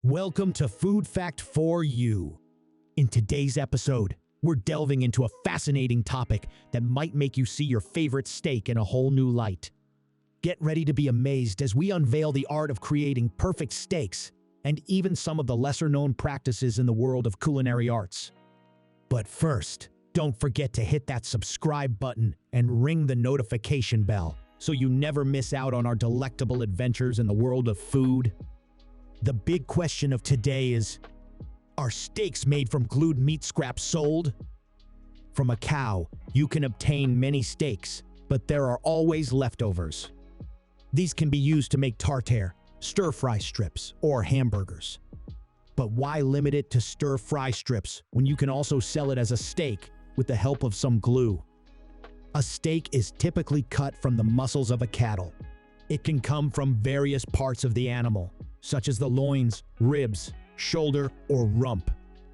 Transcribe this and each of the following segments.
Welcome to Food Fact for You. In today's episode, we're delving into a fascinating topic that might make you see your favorite steak in a whole new light. Get ready to be amazed as we unveil the art of creating perfect steaks and even some of the lesser-known practices in the world of culinary arts. But first, don't forget to hit that subscribe button and ring the notification bell so you never miss out on our delectable adventures in the world of food. The big question of today is, are steaks made from glued meat scraps sold? From a cow, you can obtain many steaks, but there are always leftovers. These can be used to make tartare, stir-fry strips, or hamburgers. But why limit it to stir-fry strips when you can also sell it as a steak with the help of some glue? A steak is typically cut from the muscles of a cattle. It can come from various parts of the animal, such as the loins, ribs, shoulder, or rump.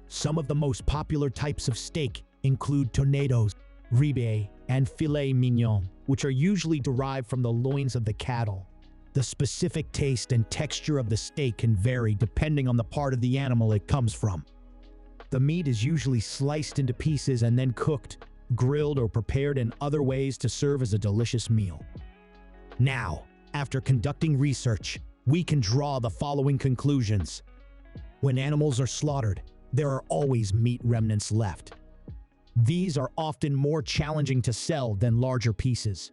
Some of the most popular types of steak include tornadoes, ribeye, and filet mignon, which are usually derived from the loins of the cattle. The specific taste and texture of the steak can vary depending on the part of the animal it comes from. The meat is usually sliced into pieces and then cooked, grilled, or prepared in other ways to serve as a delicious meal. Now, after conducting research, we can draw the following conclusions. When animals are slaughtered, there are always meat remnants left. These are often more challenging to sell than larger pieces.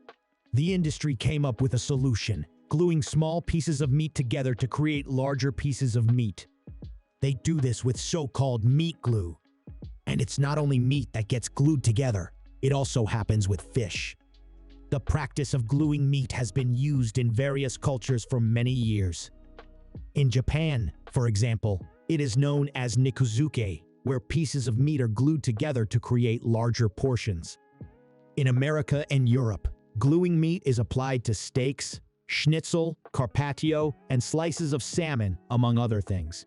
The industry came up with a solution, gluing small pieces of meat together to create larger pieces of meat. They do this with so-called meat glue. And it's not only meat that gets glued together, it also happens with fish. The practice of gluing meat has been used in various cultures for many years. In Japan, for example, it is known as nikuzuke, where pieces of meat are glued together to create larger portions. In America and Europe, gluing meat is applied to steaks, schnitzel, carpaccio, and slices of salmon, among other things.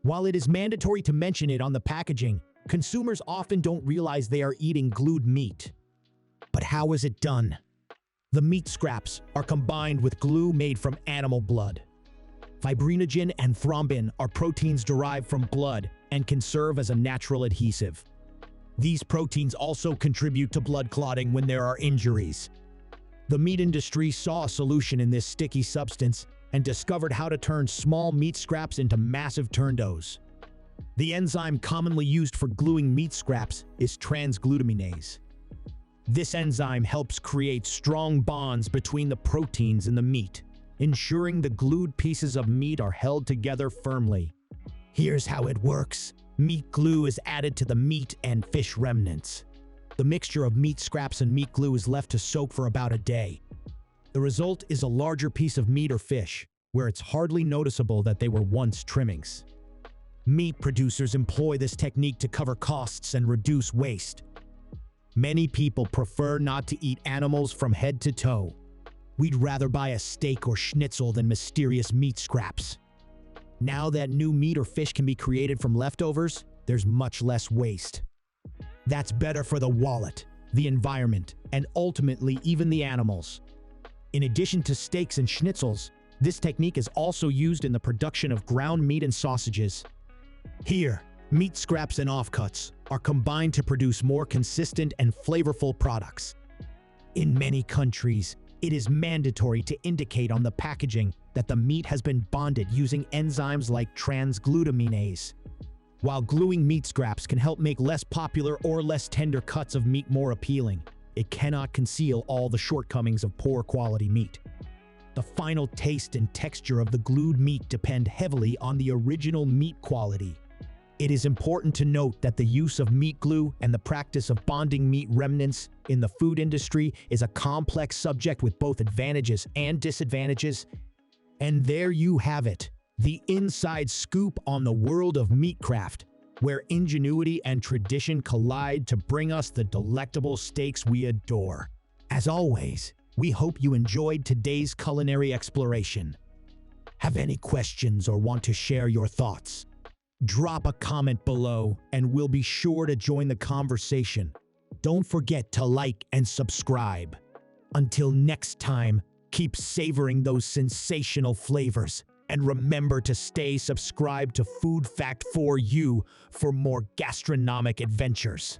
While it is mandatory to mention it on the packaging, consumers often don't realize they are eating glued meat. But how is it done? The meat scraps are combined with glue made from animal blood. Fibrinogen and thrombin are proteins derived from blood and can serve as a natural adhesive. These proteins also contribute to blood clotting when there are injuries. The meat industry saw a solution in this sticky substance and discovered how to turn small meat scraps into massive turndoughs. The enzyme commonly used for gluing meat scraps is transglutaminase. This enzyme helps create strong bonds between the proteins in the meat, ensuring the glued pieces of meat are held together firmly. Here's how it works. Meat glue is added to the meat and fish remnants. The mixture of meat scraps and meat glue is left to soak for about a day. The result is a larger piece of meat or fish, where it's hardly noticeable that they were once trimmings. Meat producers employ this technique to cover costs and reduce waste. Many people prefer not to eat animals from head to toe. We'd rather buy a steak or schnitzel than mysterious meat scraps. Now that new meat or fish can be created from leftovers, there's much less waste. That's better for the wallet, the environment, and ultimately even the animals. In addition to steaks and schnitzels, this technique is also used in the production of ground meat and sausages. Here, meat scraps and offcuts are combined to produce more consistent and flavorful products. In many countries, it is mandatory to indicate on the packaging that the meat has been bonded using enzymes like transglutaminase. While gluing meat scraps can help make less popular or less tender cuts of meat more appealing, it cannot conceal all the shortcomings of poor quality meat. The final taste and texture of the glued meat depend heavily on the original meat quality. It is important to note that the use of meat glue and the practice of bonding meat remnants in the food industry is a complex subject with both advantages and disadvantages. And there you have it, the inside scoop on the world of meatcraft, where ingenuity and tradition collide to bring us the delectable steaks we adore. As always, we hope you enjoyed today's culinary exploration. Have any questions or want to share your thoughts? Drop a comment below and we'll be sure to join the conversation. Don't forget to like and subscribe. Until next time, keep savoring those sensational flavors And remember to stay subscribed to Food Fact for You for more gastronomic adventures.